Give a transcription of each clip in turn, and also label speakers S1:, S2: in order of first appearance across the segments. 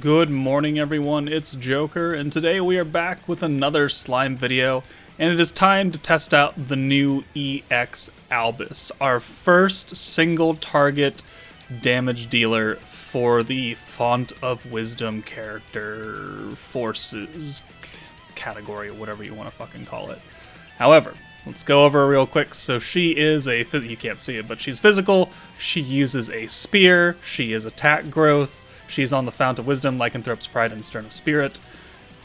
S1: Good morning, everyone. It's Joker, and today we are back with another slime video, and it is time to test out the new EX Albis, our first single target damage dealer for the Font of Wisdom character forces category, whatever you want to fucking call it. However, let's go over real quick. So she is you can't see it, but she's physical. She uses a spear. She is attack growth. She's on the Fount of Wisdom, Lycanthrope's Pride, and Stern of Spirit.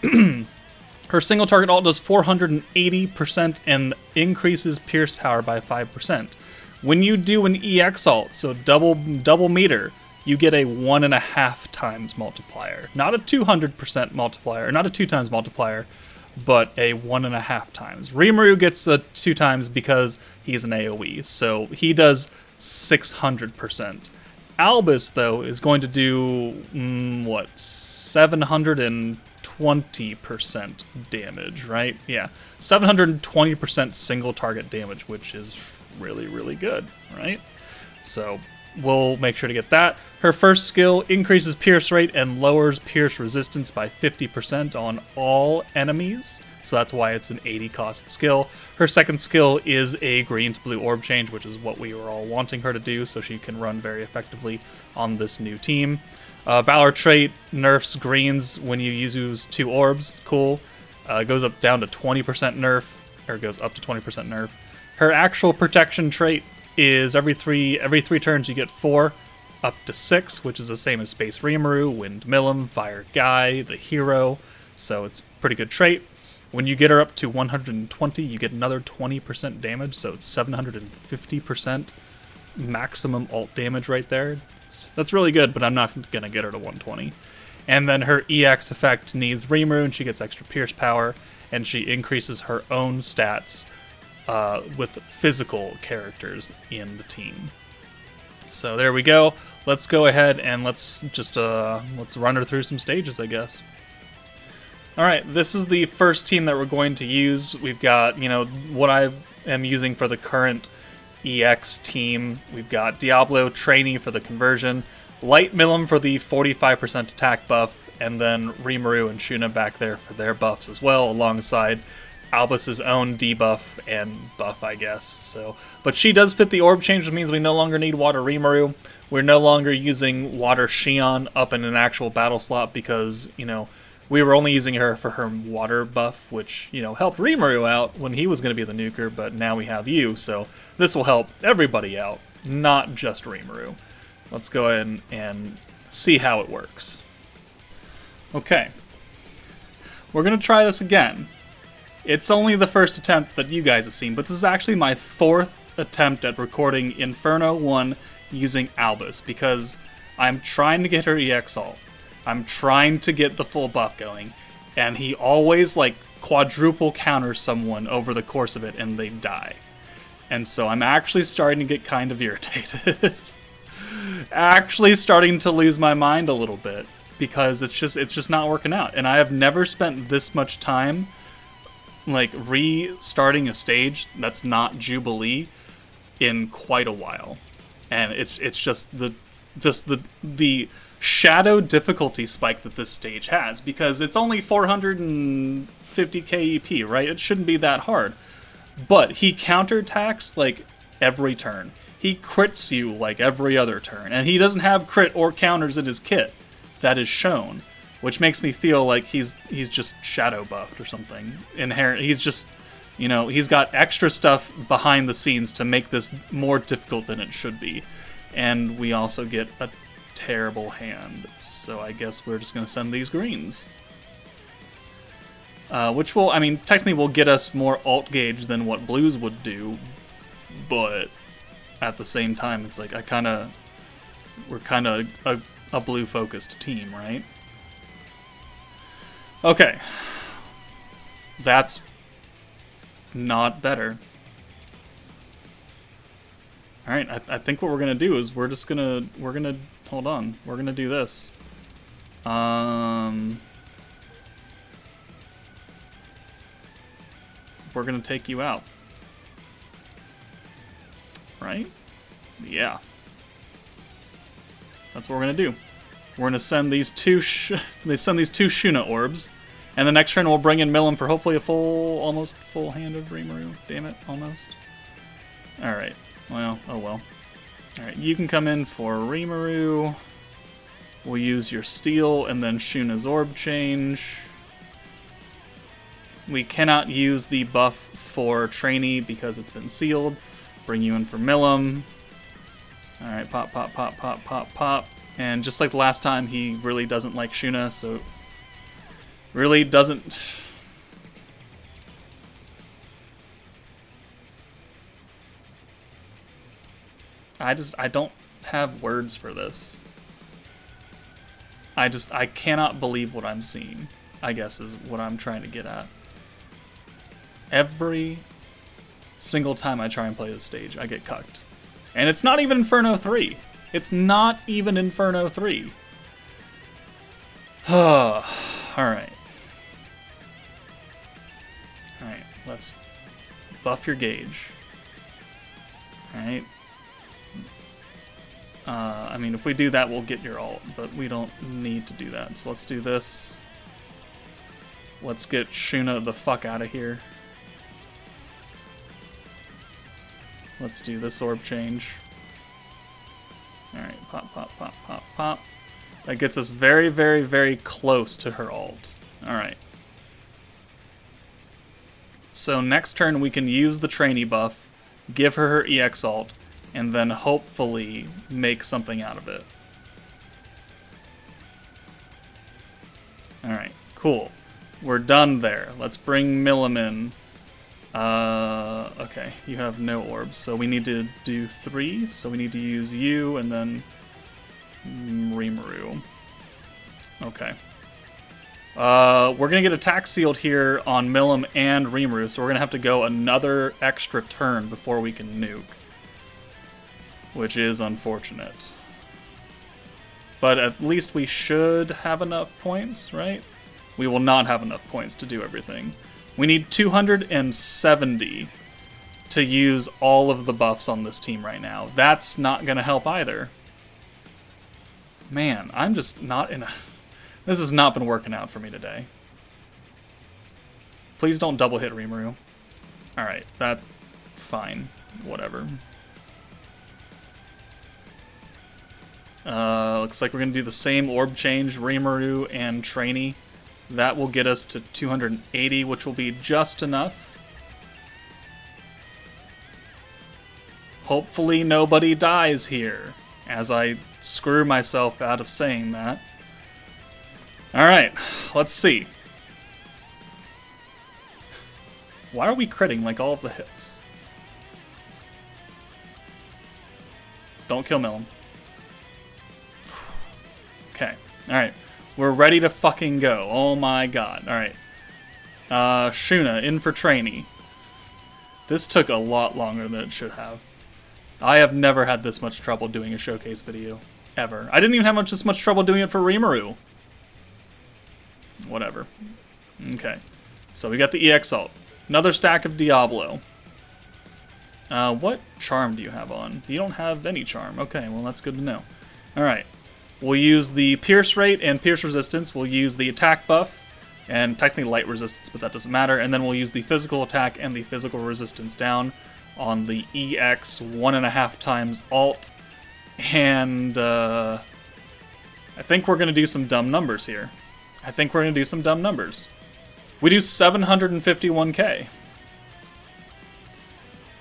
S1: Her single target ult does 480% and increases Pierce power by 5%. When you do an EX ult, so double meter, you get a 1.5 times multiplier. Not a 200% multiplier, not a 2 times multiplier, but a 1.5 times. Rimuru gets a 2 times because he's an AoE, so he does 600%. Albis, though, is going to do, 720% damage, right? Yeah, 720% single target damage, which is really, really good, right? So we'll make sure to get that. Her first skill increases pierce rate and lowers pierce resistance by 50% on all enemies. So that's why it's an 80 cost skill. Her second skill is a green to blue orb change, which is what we were all wanting her to do, so she can run very effectively on this new team. Valor trait nerfs greens when you use 2 orbs. Cool. Goes up down to 20% nerf, or goes up to 20% nerf. Her actual protection trait is every three turns you get 4, up to 6, which is the same as Space Rimuru, Wind Milim, Fire Guy, the hero. So it's a pretty good trait. When you get her up to 120, you get another 20% damage, so it's 750% maximum ult damage right there. That's really good, but I'm not going to get her to 120. And then her EX effect needs Rimuru, and she gets extra pierce power, and she increases her own stats with physical characters in the team. So there we go. Let's go ahead and let's run her through some stages, I guess. Alright, this is the first team that we're going to use. We've got, what I am using for the current EX team. We've got Diablo Trainee for the conversion, Light Milim for the 45% attack buff, and then Rimuru and Shuna back there for their buffs as well, alongside Albus' own debuff and buff, I guess. But she does fit the orb change, which means we no longer need Water Rimuru. We're no longer using Water Shion up in an actual battle slot because, we were only using her for her water buff, which, helped Rimuru out when he was going to be the nuker, but now we have you, so this will help everybody out, not just Rimuru. Let's go ahead and see how it works. Okay. We're going to try this again. It's only the first attempt that you guys have seen, but this is actually my 4th attempt at recording Inferno 1 using Albus, because I'm trying to get her EX ult. I'm trying to get the full buff going, and he always, quadruple counters someone over the course of it, and they die. And so I'm actually starting to get kind of irritated. Actually starting to lose my mind a little bit, because it's just not working out. And I have never spent this much time, restarting a stage that's not Jubilee in quite a while. And it's just the shadow difficulty spike that this stage has, because it's only 450k EP, right? It shouldn't be that hard. But he counterattacks every turn. He crits you every other turn, and he doesn't have crit or counters in his kit. That is shown, which makes me feel like he's just shadow buffed or something. He's just, he's got extra stuff behind the scenes to make this more difficult than it should be. And we also get a terrible hand, so I guess we're just going to send these greens. Which will, technically will get us more ult gauge than what blues would do, but at the same time, it's we're kind of a blue-focused team, right? Okay. That's not better. Alright, I think what we're gonna do is we're gonna do this. We're gonna take you out. Right? Yeah. That's what we're gonna do. We're gonna send these two Shuna orbs, and the next turn we'll bring in Milim for hopefully a almost full hand of Rimuru. Damn it, almost. All right. Well, oh well. All right, you can come in for Rimuru. We'll use your Steel and then Shuna's Orb change. We cannot use the buff for Trainee because it's been sealed. Bring you in for Milim. Alright, pop, pop, pop, pop, pop, pop. And just like the last time, he really doesn't like Shuna, so... Really doesn't... I don't have words for this. I cannot believe what I'm seeing, I guess is what I'm trying to get at. Every single time I try and play this stage, I get cucked. And it's not even Inferno 3. It's not even Inferno 3. Alright. Alright, let's buff your gauge. Alright. I mean, if we do that, we'll get your ult, but we don't need to do that. So let's do this. Let's get Shuna the fuck out of here. Let's do this orb change. Alright, pop, pop, pop, pop, pop. That gets us very, very, very close to her ult. Alright. So next turn we can use the Trainee buff, give her her EX ult, and then hopefully make something out of it. Alright, cool. We're done there. Let's bring Milim in. Okay, you have no orbs, so we need to do 3. So we need to use you and then Rimuru. Okay. We're gonna get attack sealed here on Milim and Rimuru, so we're gonna have to go another extra turn before we can nuke. Which is unfortunate. But at least we should have enough points, right? We will not have enough points to do everything. We need 270 to use all of the buffs on this team right now. That's not going to help either. Man, I'm just not in a... This has not been working out for me today. Please don't double hit Rimuru. Alright, that's fine. Whatever. Looks like we're going to do the same orb change, Rimuru and Trainee. That will get us to 280, which will be just enough. Hopefully nobody dies here, as I screw myself out of saying that. Alright, let's see. Why are we critting like all of the hits? Don't kill Milim. Okay, alright. We're ready to fucking go. Oh my god. Alright. Shuna, in for Trainee. This took a lot longer than it should have. I have never had this much trouble doing a showcase video. Ever. I didn't even have this much trouble doing it for Rimuru. Whatever. Okay. So we got the EX ult. Another stack of Diablo. What charm do you have on? You don't have any charm. Okay, well that's good to know. Alright. We'll use the Pierce rate and Pierce resistance. We'll use the attack buff and technically light resistance, but that doesn't matter. And then we'll use the physical attack and the physical resistance down on the EX 1.5 times alt. And I think we're going to do some dumb numbers here. We do 751k.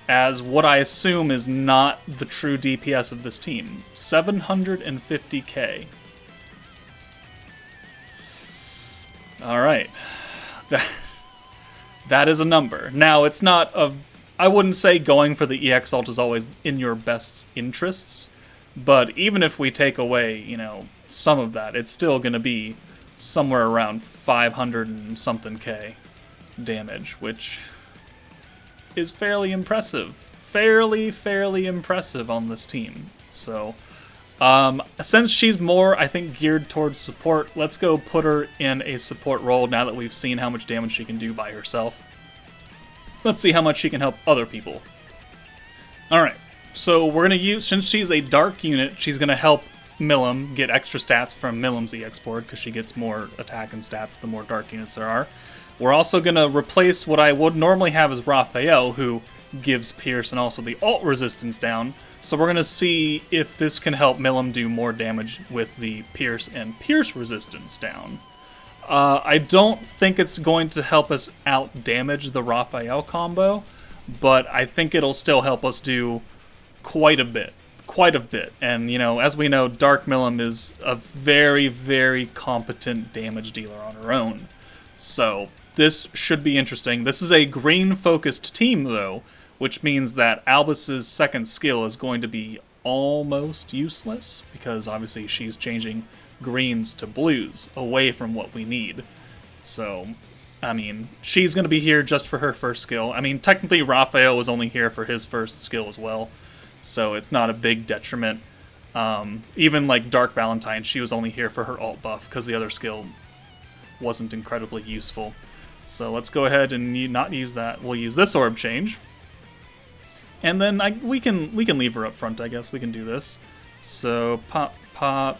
S1: As what I assume is not the true DPS of this team. 750k. Alright. That is a number. Now, it's not a... I wouldn't say going for the EX ult is always in your best interests, but even if we take away, you know, some of that, it's still going to be somewhere around 500 and something K damage, which... is fairly impressive. Fairly impressive on this team. So, since she's more, I think, geared towards support, let's go put her in a support role now that we've seen how much damage she can do by herself. Let's see how much she can help other people. Alright, so we're going to use, since she's a dark unit, she's going to help Milim, get extra stats from Milim's EX board, because she gets more attack and stats the more dark units there are. We're also going to replace what I would normally have as Raphael, who gives Pierce and also the ult resistance down. So we're going to see if this can help Milim do more damage with the Pierce and Pierce resistance down. I don't think it's going to help us out damage the Raphael combo, but I think it'll still help us do quite a bit. And, you know, as we know, Dark Milim is a very, very competent damage dealer on her own. So this should be interesting. This is a green-focused team, though, which means that Albis's second skill is going to be almost useless, because obviously she's changing greens to blues, away from what we need. So, I mean, she's going to be here just for her first skill. I mean, technically Raphael was only here for his first skill as well, so it's not a big detriment. Even like Dark Valentine, she was only here for her alt buff, because the other skill wasn't incredibly useful. So let's go ahead and not use that. We'll use this orb change. And then we can leave her up front, I guess. We can do this. So, pop, pop.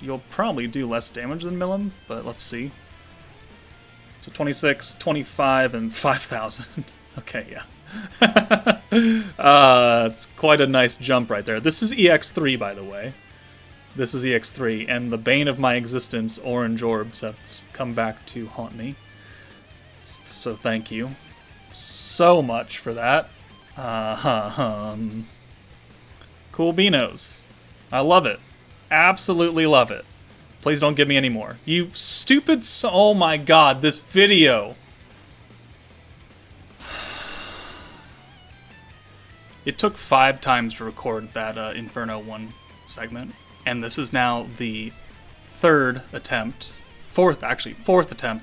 S1: You'll probably do less damage than Milim, but let's see. So 26, 25, and 5,000. Okay, yeah. It's quite a nice jump right there. This is EX3, by the way. This is EX3, and the bane of my existence, orange orbs, have come back to haunt me. So thank you so much for that. Cool beanos. I love it. Absolutely love it. Please don't give me any more. You stupid... Oh my god, this video. It took 5 times to record that Inferno 1 segment, and this is now the fourth attempt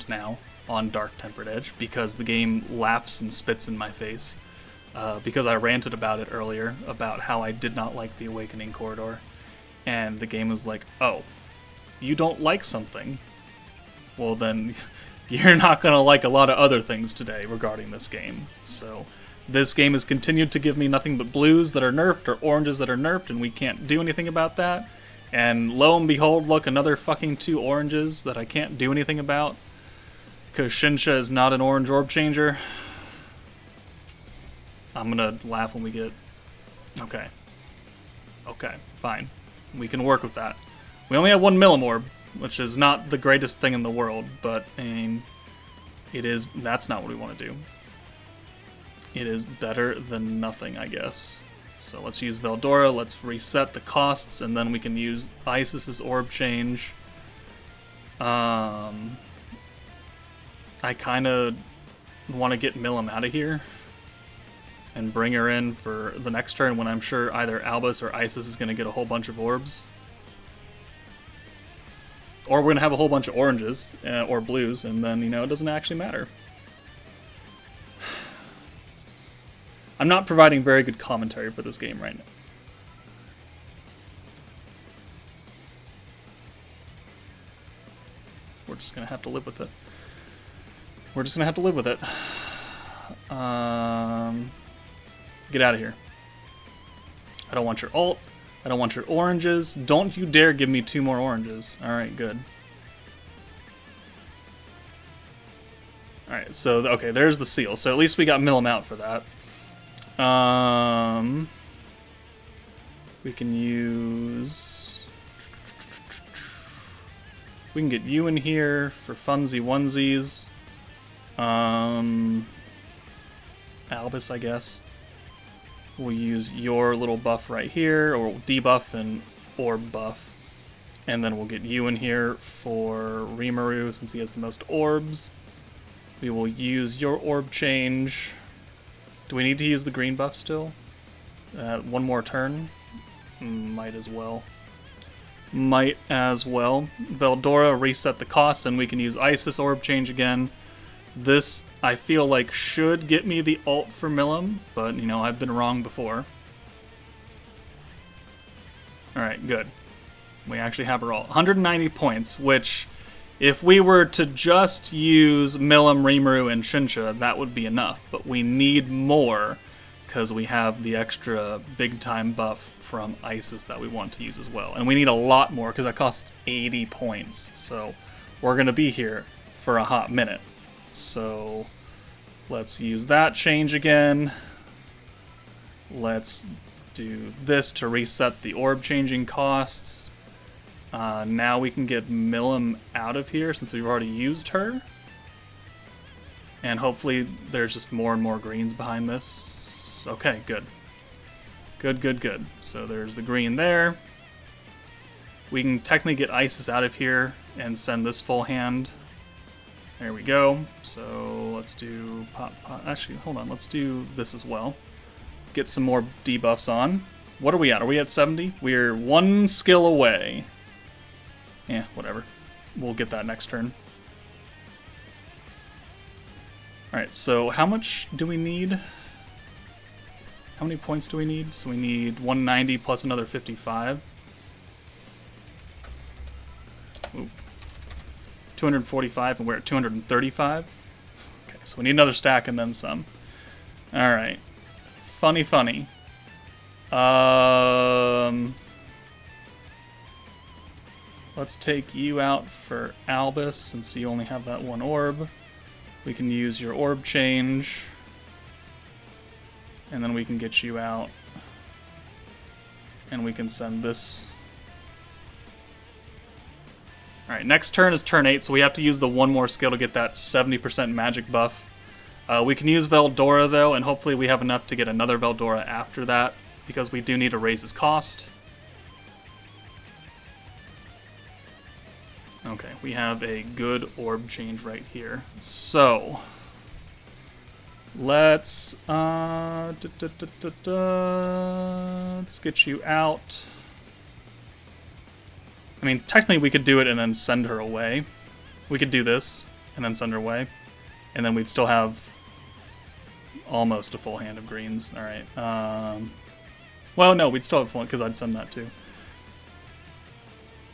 S1: now on Dark Tempered Edge, because the game laughs and spits in my face. Because I ranted about it earlier, about how I did not like the Awakening Corridor. And the game was like, oh, you don't like something? Well then, you're not going to like a lot of other things today regarding this game. So, this game has continued to give me nothing but blues that are nerfed, or oranges that are nerfed, and we can't do anything about that. And lo and behold, look, another fucking 2 oranges that I can't do anything about. Because Shinsha is not an orange orb changer. I'm gonna laugh when we get... Okay. Okay, fine. We can work with that. We only have 1 Milim orb, which is not the greatest thing in the world, but, I mean, it is... That's not what we want to do. It is better than nothing, I guess. So let's use Veldora, let's reset the costs, and then we can use Isis's orb change. I kind of want to get Milim out of here and bring her in for the next turn, when I'm sure either Albis or Isis is going to get a whole bunch of orbs. Or we're going to have a whole bunch of oranges, or blues, and then, you know, it doesn't actually matter. I'm not providing very good commentary for this game right now. We're just going to have to live with it. We're just going to have to live with it. Get out of here. I don't want your ult. I don't want your oranges. Don't you dare give me 2 more oranges. Alright, good. Alright, so, okay, there's the seal. So at least we got Milim out for that. We can use... We can get you in here for funsy onesies. Albis, I guess. We'll use your little buff right here, or debuff and orb buff. And then we'll get you in here for Rimuru, since he has the most orbs. We will use your orb change. Do we need to use the green buff still? 1 more turn? Might as well. Might as well. Veldora, reset the costs, and we can use Isis orb change again. This, I feel like, should get me the ult for Milim, but, you know, I've been wrong before. Alright, good. We actually have her ult. 190 points, which, if we were to just use Milim, Rimuru, and Shinsha, that would be enough. But we need more, because we have the extra big time buff from Isis that we want to use as well. And we need a lot more because that costs 80 points. So we're going to be here for a hot minute. So let's use that change again. Let's do this to reset the orb changing costs. Now we can get Milim out of here since we've already used her. And hopefully there's just more and more greens behind this. Okay, good. Good. So there's the green there. We can technically get Isis out of here and send this full hand. There we go. So let's do pop. Actually, hold on. Let's do this as well. Get some more debuffs on. What are we at? Are we at 70? We're one skill away. Yeah, whatever. We'll get that next turn. Alright, so how much do we need? How many points do we need? So we need 190 plus another 55. Ooh. 245, and we're at 235. Okay, so we need another stack and then some. Alright. Funny. Let's take you out for Albis, since you only have that one orb. We can use your orb change. And then we can get you out. And we can send this. Alright, next turn is turn 8, so we have to use the one more skill to get that 70% magic buff. We can use Veldora, though, and hopefully we have enough to get another Veldora after that, because we do need to raise his cost. Okay, we have a good orb change right here. So, let's let's get you out. I mean, technically we could do it and then send her away. We could do this and then send her away, and then we'd still have almost a full hand of greens. All right. Well, no, we'd still have full because I'd send that too.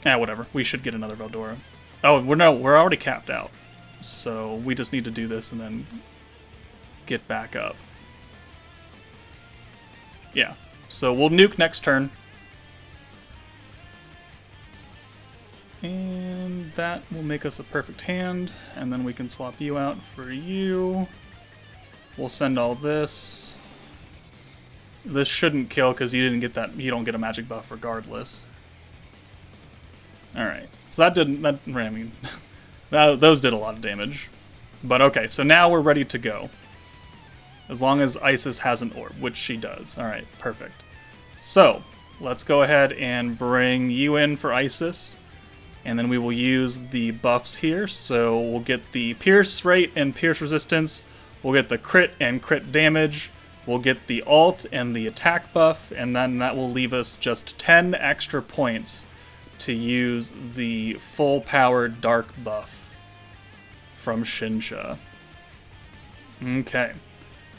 S1: Yeah, whatever. We should get another Veldora. Oh, we're already capped out. So we just need to do this and then get back up. Yeah. So we'll nuke next turn. And that will make us a perfect hand. And then we can swap you out for you. We'll send all this. This shouldn't kill because you didn't get that. You don't get a magic buff regardless. Alright, so that didn't, I mean, those did a lot of damage. But okay, so now we're ready to go. As long as Isis has an orb, which she does. Alright, perfect. So, let's go ahead and bring you in for Isis. And then we will use the buffs here. So we'll get the pierce rate and pierce resistance. We'll get the crit and crit damage. We'll get the alt and the attack buff. And then that will leave us just 10 extra points to use the full power dark buff from Shinsha. Okay.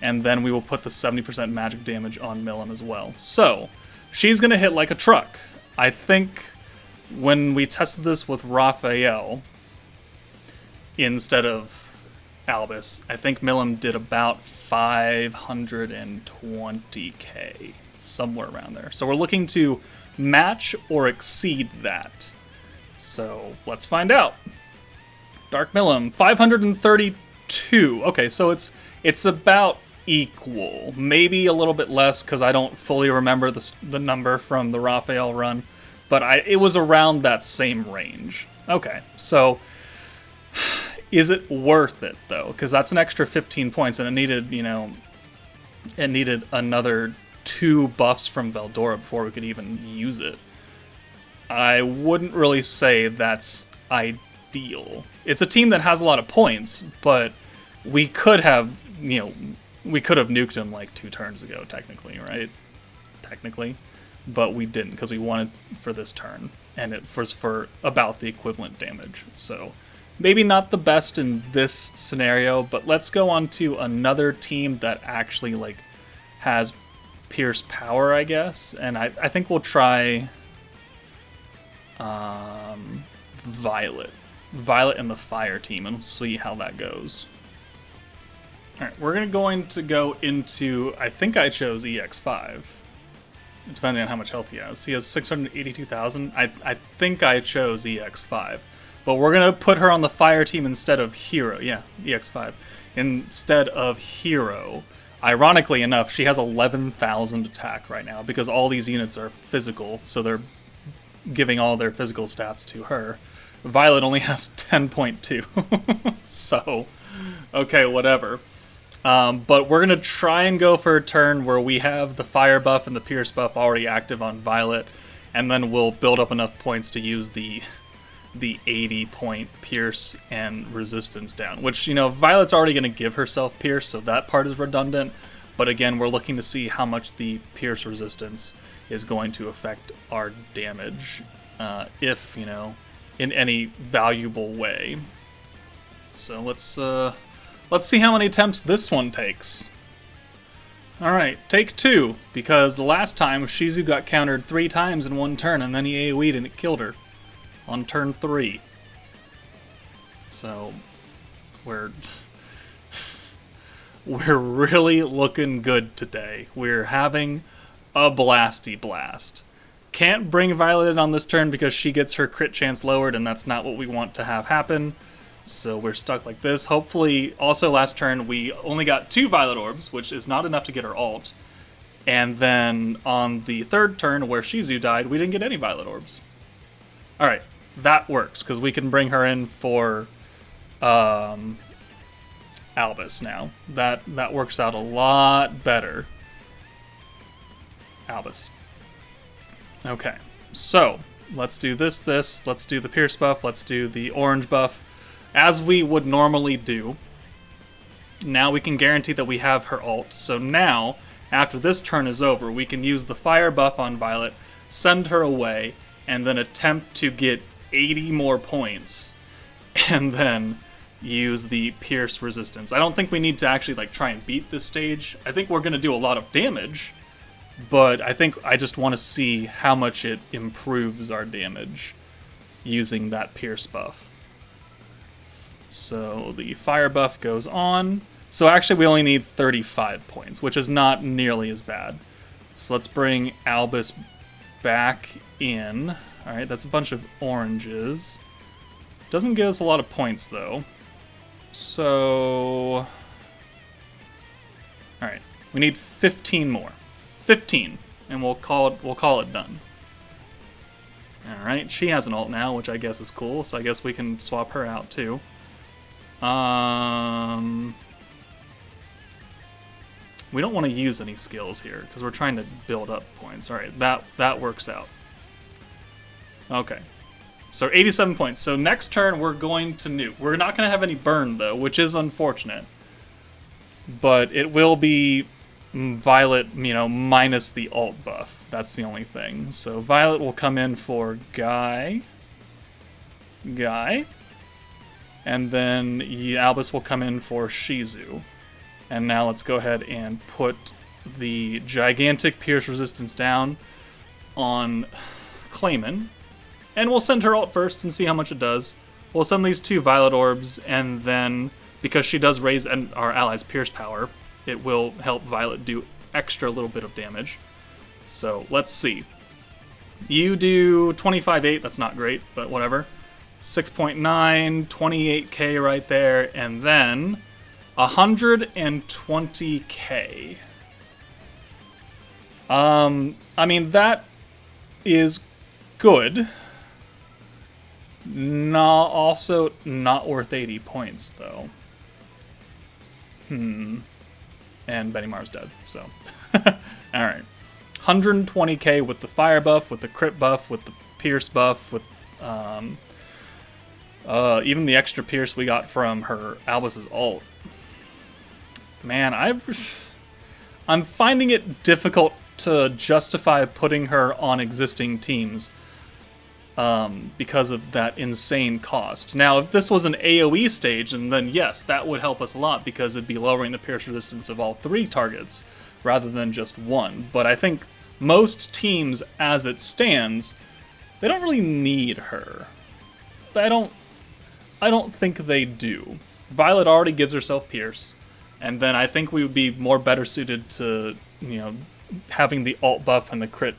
S1: And then we will put the 70% magic damage on Milim as well. So, she's going to hit like a truck. I think when we tested this with Raphael instead of Albis, I think Milim did about 520k, somewhere around there. So we're looking to match or exceed that. So let's find out. Dark Milim, 532. Okay, so it's about equal. Maybe a little bit less because I don't fully remember the number from the Raphael run, but it was around that same range. Okay, so is it worth it though? Because that's an extra 15 points, and it needed another 2 buffs from Veldora before we could even use it. I wouldn't really say that's ideal. It's a team that has a lot of points, but we could have, nuked him like 2 turns ago, technically, right? Technically. But we didn't, because we wanted for this turn, and it was for about the equivalent damage. So, maybe not the best in this scenario, but let's go on to another team that actually, has Pierce power, I guess, and I think we'll try Violet and the Fire team, and see how that goes. Alright, we're going to go into, I think I chose EX5, depending on how much health he has. He has 682,000. I think I chose EX5. But we're going to put her on the fire team instead of Hero. Yeah, EX5. Instead of Hero. Ironically enough, she has 11,000 attack right now because all these units are physical, so they're giving all their physical stats to her. Violet only has 10.2. So, okay, whatever. But we're going to try and go for a turn where we have the fire buff and the pierce buff already active on Violet, and then we'll build up enough points to use the 80-point pierce and resistance down, which, you know, Violet's already going to give herself pierce, so that part is redundant. But again, we're looking to see how much the pierce resistance is going to affect our damage, if, you know, in any valuable way. So let's see how many attempts this one takes. Alright, take 2, because the last time Shizu got countered 3 times in one turn, and then he AoE'd and it killed her on turn 3. So we're really looking good today. We're having a blasty blast. Can't bring Violet in on this turn because she gets her crit chance lowered, and that's not what we want to have happen. So we're stuck like this. Hopefully, also last turn we only got 2 Violet Orbs, which is not enough to get her ult. And then on the third turn where Shizu died, we didn't get any Violet Orbs. Alright, that works, because we can bring her in for Albis now. That works out a lot better. Albis. Okay, so let's do this, let's do the pierce buff, let's do the orange buff, as we would normally do. Now we can guarantee that we have her ult, so now, after this turn is over, we can use the fire buff on Violet, send her away, and then attempt to get 80 more points, and then use the pierce resistance. I don't think we need to actually like try and beat this stage. I think we're going to do a lot of damage, but I think I just want to see how much it improves our damage using that pierce buff. So the fire buff goes on. So actually we only need 35 points, which is not nearly as bad. So let's bring Albis back in. Alright, that's a bunch of oranges. Doesn't give us a lot of points, though. So... Alright, we need 15 more. 15, and we'll call it done. Alright, she has an ult now, which I guess is cool, so I guess we can swap her out, too. We don't want to use any skills here, because we're trying to build up points. Alright, that works out. Okay. So 87 points. So next turn we're going to nuke. We're not going to have any burn, though, which is unfortunate. But it will be Violet, you know, minus the ult buff. That's the only thing. So Violet will come in for Guy. And then Albis will come in for Shizu. And now let's go ahead and put the gigantic pierce resistance down on Clayman. And we'll send her ult first and see how much it does. We'll send these 2 Violet Orbs, and then, because she does raise our allies' pierce power, it will help Violet do extra little bit of damage. So, let's see. You do 25.8, that's not great, but whatever. 6.9, 28k right there, and then 120k. I mean, that is good. Also not worth 80 points, though. And Benny Mar's dead, so. Alright. 120k with the fire buff, with the crit buff, with the pierce buff, with even the extra pierce we got from her Albis' ult. Man, I'm finding it difficult to justify putting her on existing teams. Because of that insane cost. Now, if this was an AoE stage, and then yes, that would help us a lot because it'd be lowering the pierce resistance of all 3 targets rather than just 1. But I think most teams, as it stands, they don't really need her. I don't think they do. Violet already gives herself pierce. And then I think we would be more better suited to, having the alt buff and the crit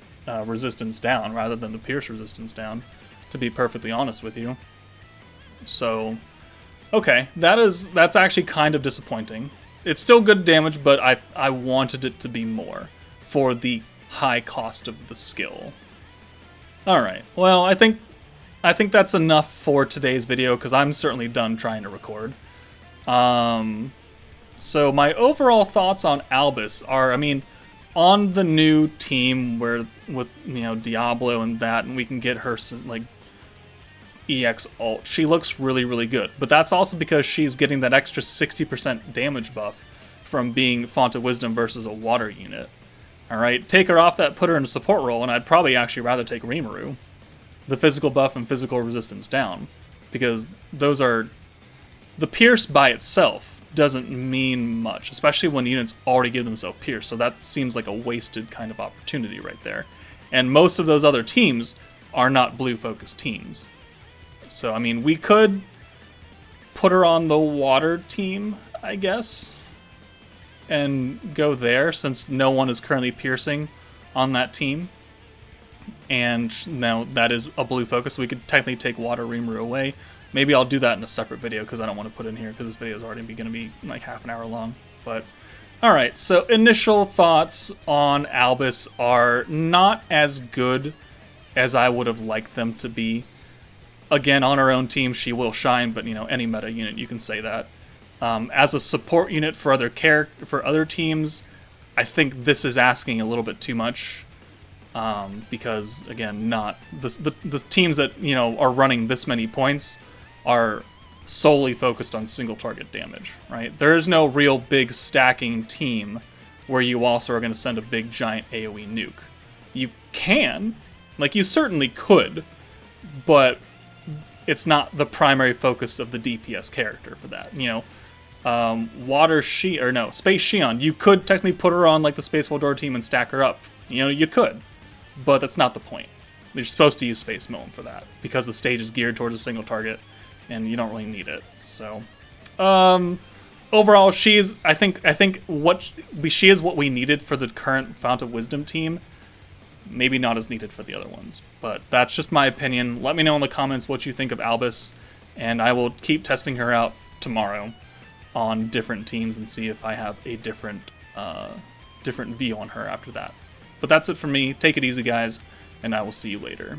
S1: resistance down rather than the pierce resistance down, to be perfectly honest with you. So, okay, that's actually kind of disappointing. It's still good damage, but I wanted it to be more for the high cost of the skill. Alright, well, I think that's enough for today's video, because I'm certainly done trying to record. So my overall thoughts on Albis are, on the new team where with Diablo and that, and we can get her like EX alt, she looks really, really good. But that's also because she's getting that extra 60% damage buff from being Font of Wisdom versus a water unit. Alright, take her off that, put her in a support role, and I'd probably actually rather take Rimuru. The physical buff and physical resistance down. Because those are... The Pierce by itself doesn't mean much, especially when units already give themselves Pierce, so that seems like a wasted kind of opportunity right there. And most of those other teams are not blue-focused teams. So, we could put her on the water team, I guess, and go there, since no one is currently piercing on that team. And now that is a blue focus, so we could technically take Water Rimuru away. Maybe I'll do that in a separate video, because I don't want to put it in here, because this video is already going to be like half an hour long. But, alright, so initial thoughts on Albis are not as good as I would have liked them to be. Again, on her own team, she will shine, but, any meta unit, you can say that. As a support unit for other teams, I think this is asking a little bit too much, because again, not the teams that are running this many points are solely focused on single target damage, right? There is no real big stacking team where you also are going to send a big giant AoE nuke. You can, you certainly could, but it's not the primary focus of the DPS character for that, Space Shion, you could technically put her on the Space Voldor team and stack her up. You could, but that's not the point. You're supposed to use Space Milm for that, because the stage is geared towards a single target, and you don't really need it. So, overall, she is what we needed for the current Fount of Wisdom team. Maybe not as needed for the other ones, but that's just my opinion. Let me know in the comments what you think of Albis, and I will keep testing her out tomorrow on different teams and see if I have a different view on her after that. But that's it for me. Take it easy, guys, and I will see you later.